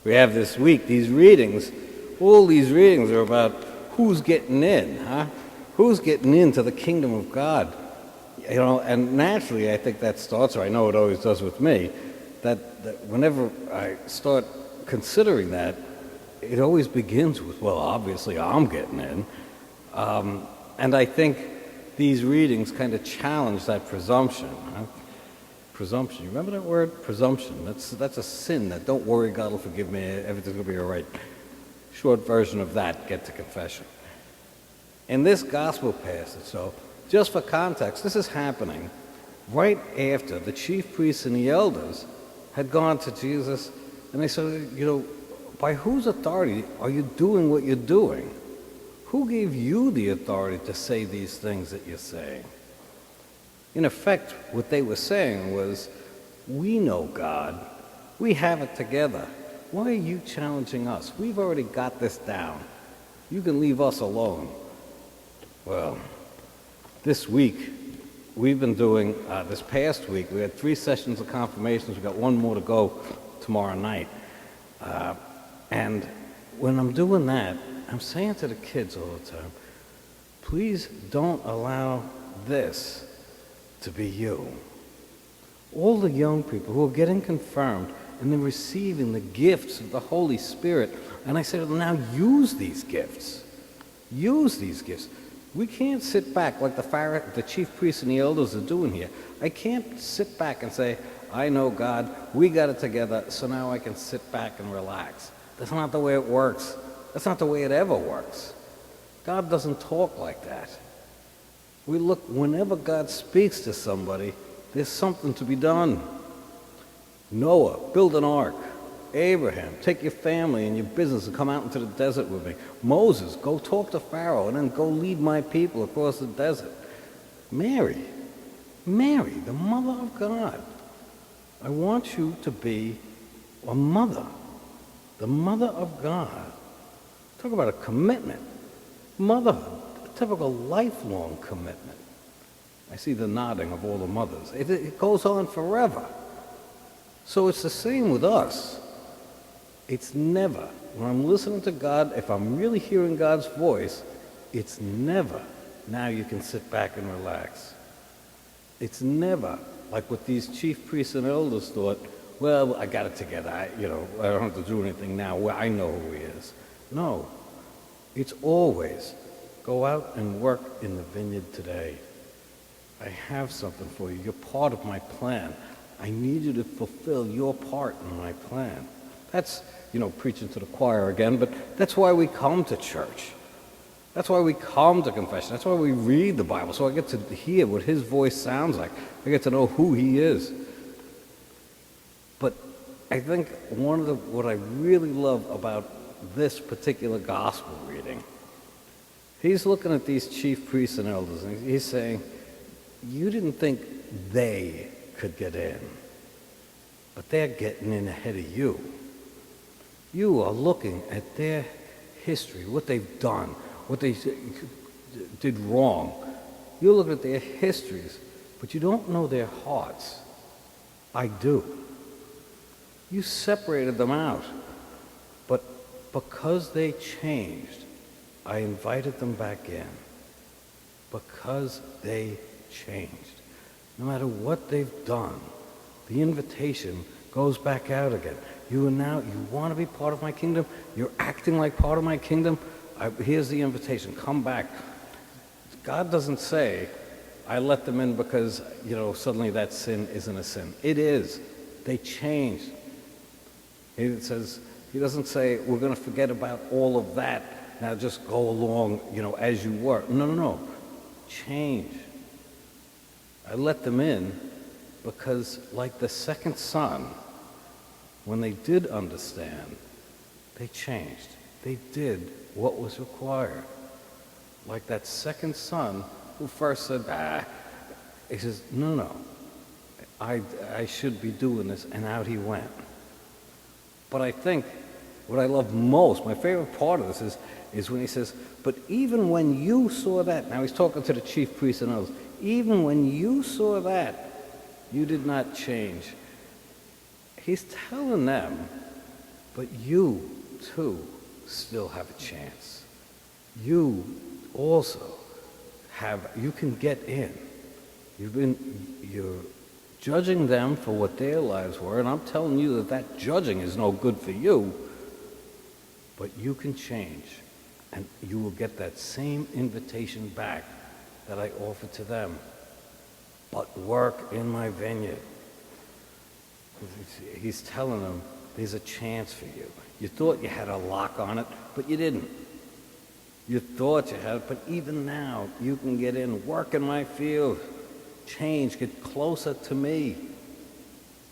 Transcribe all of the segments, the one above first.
we have this week, these readings, all these readings are about who's getting in, huh? Who's getting into the kingdom of God? You know, and naturally I think that starts, or I know it always does with me, that whenever I start considering that, it always begins with, well, obviously I'm getting in. And I think these readings kind of challenge that presumption. Huh? Presumption. You remember that word? Presumption. That's a sin. That don't worry, God will forgive me. Everything's going to be all right. Short version of that, get to confession. In this gospel passage, so just for context, this is happening right after the chief priests and the elders had gone to Jesus, and they said, you know, by whose authority are you doing what you're doing? Who gave you the authority to say these things that you're saying? In effect, what they were saying was, we know God. We have it together. Why are you challenging us? We've already got this down. You can leave us alone. Well, this week, we've been doing, this past week, we had 3 sessions of confirmations. We've got 1 more to go tomorrow night. And when I'm doing that, I'm saying to the kids all the time, please don't allow this to be you. All the young people who are getting confirmed and they're receiving the gifts of the Holy Spirit, and I say, now use these gifts. Use these gifts. We can't sit back like the chief priests and the elders are doing here. I can't sit back and say, I know God, we got it together, so now I can sit back and relax. That's not the way it works. That's not the way it ever works. God doesn't talk like that. We look, whenever God speaks to somebody, there's something to be done. Noah, build an ark. Abraham, take your family and your business and come out into the desert with me. Moses, go talk to Pharaoh and then go lead my people across the desert. Mary, the mother of God. I want you to be a mother, the mother of God. Talk about a commitment. Motherhood, a typical lifelong commitment. I see the nodding of all the mothers. It goes on forever. So it's the same with us. It's never, when I'm listening to God, if I'm really hearing God's voice, it's never, now you can sit back and relax. It's never like what these chief priests and elders thought, well, I got it together. I don't have to do anything now. Well, I know who he is. No, it's always go out and work in the vineyard today. I have something for you. You're part of my plan. I need you to fulfill your part in my plan. That's, preaching to the choir again, but that's why we come to church. That's why we come to confession. That's why we read the Bible, so I get to hear what his voice sounds like. I get to know who he is. But I think what I really love about this particular gospel reading, he's looking at these chief priests and elders, and he's saying, you didn't think they could get in, but they're getting in ahead of you. You are looking at their history, what they've done, what they did wrong. You're looking at their histories, but you don't know their hearts. I do. You separated them out. But because they changed, I invited them back in. Because they changed. No matter what they've done, the invitation goes back out again. You want to be part of my kingdom? You're acting like part of my kingdom? Here's the invitation. Come back. God doesn't say, I let them in because, suddenly that sin isn't a sin. It is. They changed. He doesn't say, we're going to forget about all of that. Now just go along, as you were. No. Change. I let them in because, like the second son, when they did understand, they changed. They did what was required. Like that second son who first said, he says, no, I should be doing this, and out he went. But I think what I love most, my favorite part of this is when he says, but even when you saw that, now he's talking to the chief priests and others, even when you saw that, you did not change. He's telling them, But you, too, still have a chance. You also you can get in. You're judging them for what their lives were, and I'm telling you that judging is no good for you, but you can change, and you will get that same invitation back that I offered to them. But work in my vineyard. He's telling them there's a chance for you. You thought you had a lock on it, but you didn't. You thought you had it, but even now you can get in, work in my field, change, get closer to me.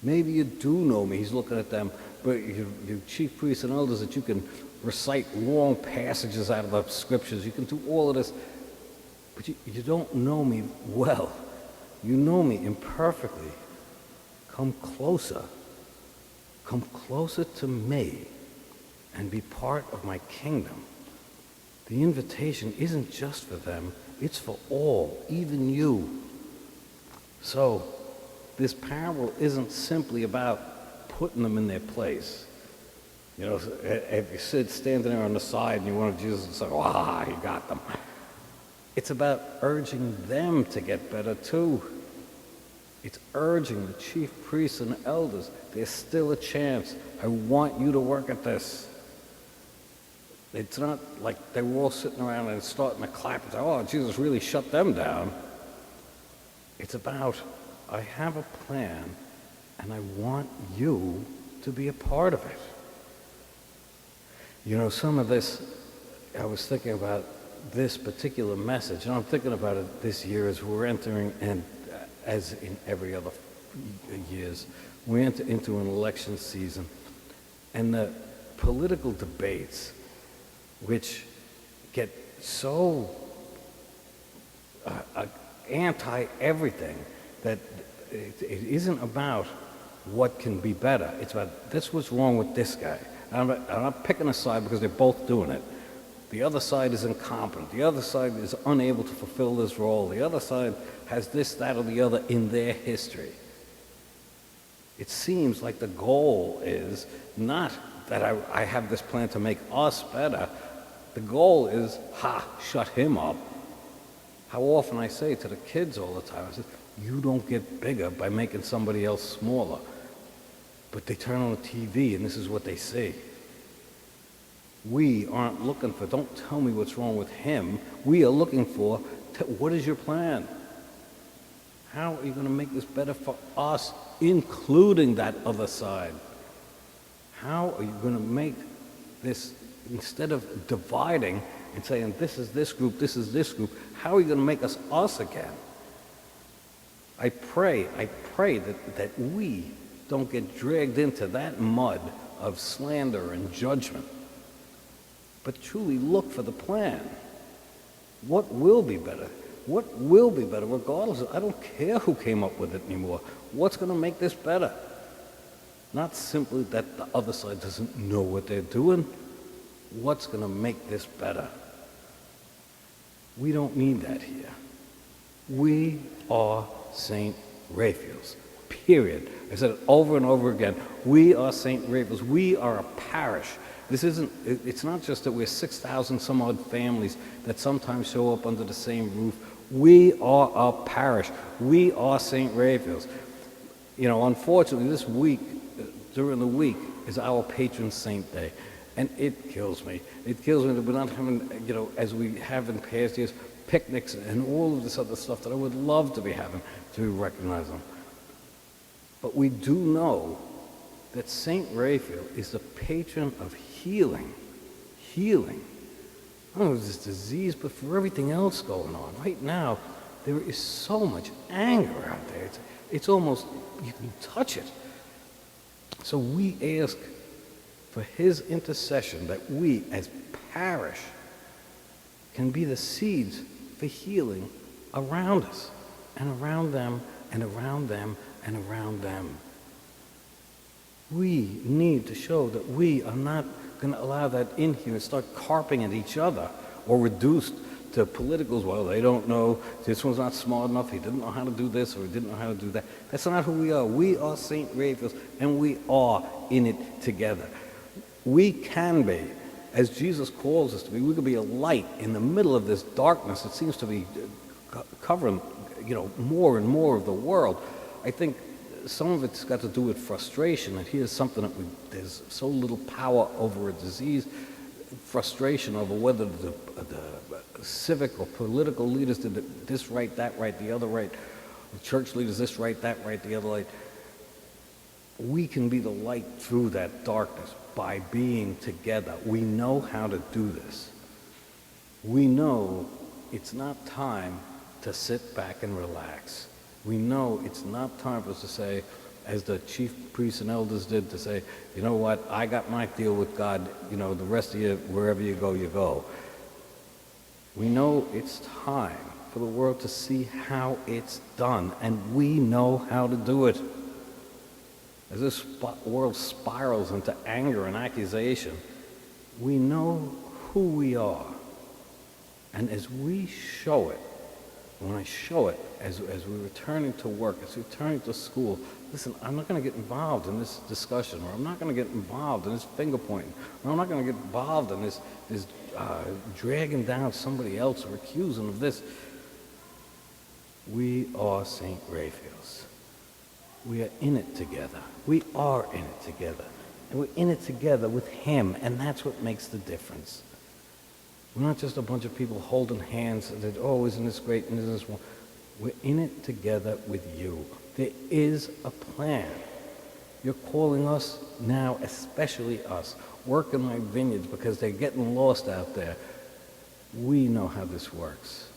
Maybe you do know me. He's looking at them, but you chief priests and elders, that you can recite long passages out of the scriptures. You can do all of this, but you don't know me well. You know me imperfectly. Come closer. Come closer to me and be part of my kingdom. The invitation isn't just for them, it's for all, even you. So, this parable isn't simply about putting them in their place. You know, if you sit standing there on the side and you want Jesus to say, you got them. It's about urging them to get better too. It's urging the chief priests and elders, there's still a chance. I want you to work at this. It's not like they were all sitting around and starting to clap and say, Jesus really shut them down. It's about, I have a plan, and I want you to be a part of it. You know, some of this, I was thinking about this particular message, and I'm thinking about it this year as we're entering, and as in every other years, we enter into an election season, and the political debates, which get so anti-everything that it isn't about what can be better. It's about, that's what's wrong with this guy. I'm not picking a side because they're both doing it. The other side is incompetent. The other side is unable to fulfill this role. The other side has this, that, or the other in their history. It seems like the goal is not that I have this plan to make us better. The goal is, shut him up. How often I say to the kids all the time, I say, you don't get bigger by making somebody else smaller. But they turn on the TV and this is what they see. We aren't looking for, don't tell me what's wrong with him. We are looking for, what is your plan? How are you going to make this better for us, including that other side? How are you going to make this, instead of dividing and saying, this is this group, how are you going to make us again? I pray that we don't get dragged into that mud of slander and judgment, but truly look for the plan. What will be better? What will be better, regardless of, I don't care who came up with it anymore. What's going to make this better? Not simply that the other side doesn't know what they're doing. What's going to make this better? We don't need that here. We are St. Raphael's, period. I said it over and over again. We are St. Raphael's. We are a parish. It's not just that we're 6,000 some odd families that sometimes show up under the same roof. We are a parish. We are St. Raphael's. You know, unfortunately, this week, during the week, is our patron saint day. And it kills me. It kills me that we're not having, you know, as we have in past years, picnics and all of this other stuff that I would love to be having to recognize them. But we do know that St. Raphael is the patron of healing. Healing. Not only this disease, but for everything else going on. Right now, there is so much anger out there. It's almost, you can touch it. So we ask for his intercession that we, as parish, can be the seeds for healing around us, and around them, and around them, and around them. We need to show that we are not going to allow that in here and start carping at each other or reduced to politicals. Well, they don't know, this one's not smart enough, he didn't know how to do this or he didn't know how to do that. That's not who we are. We are St. Raphael's, and we are in it together. We can be, as Jesus calls us to be, we can be a light in the middle of this darkness that seems to be covering, more and more of the world. I think some of it's got to do with frustration, that here's something that there's so little power over a disease, frustration over whether the civic or political leaders did this right, that right, the other right, the church leaders this right, that right, the other right. We can be the light through that darkness by being together. We know how to do this. We know it's not time to sit back and relax. We know it's not time for us to say, as the chief priests and elders did, to say, you know what, I got my deal with God, the rest of you, wherever you go, you go. We know it's time for the world to see how it's done, and we know how to do it. As this world spirals into anger and accusation, we know who we are. And as we show it, when I show it, as we're returning to work, as we're returning to school, listen, I'm not going to get involved in this discussion, or I'm not going to get involved in this finger pointing, or I'm not going to get involved in this dragging down somebody else or accusing of this. We are St. Raphael's. We are in it together. We are in it together. And we're in it together with him, and that's what makes the difference. We're not just a bunch of people holding hands that, oh, isn't this great and isn't this one. We're in it together with you. There is a plan. You're calling us now, especially us, work in my vineyards because they're getting lost out there. We know how this works.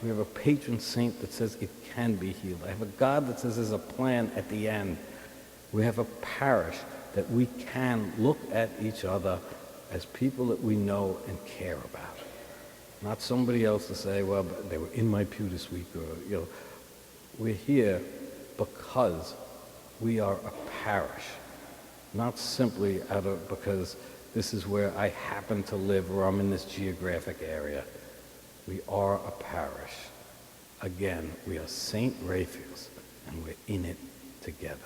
We have a patron saint that says it can be healed. I have a God that says there's a plan at the end. We have a parish that we can look at each other as people that we know and care about. Not somebody else to say, well, they were in my pew this week, or, we're here because we are a parish, not simply because this is where I happen to live or I'm in this geographic area. We are a parish. Again, we are St. Raphael's, and we're in it together.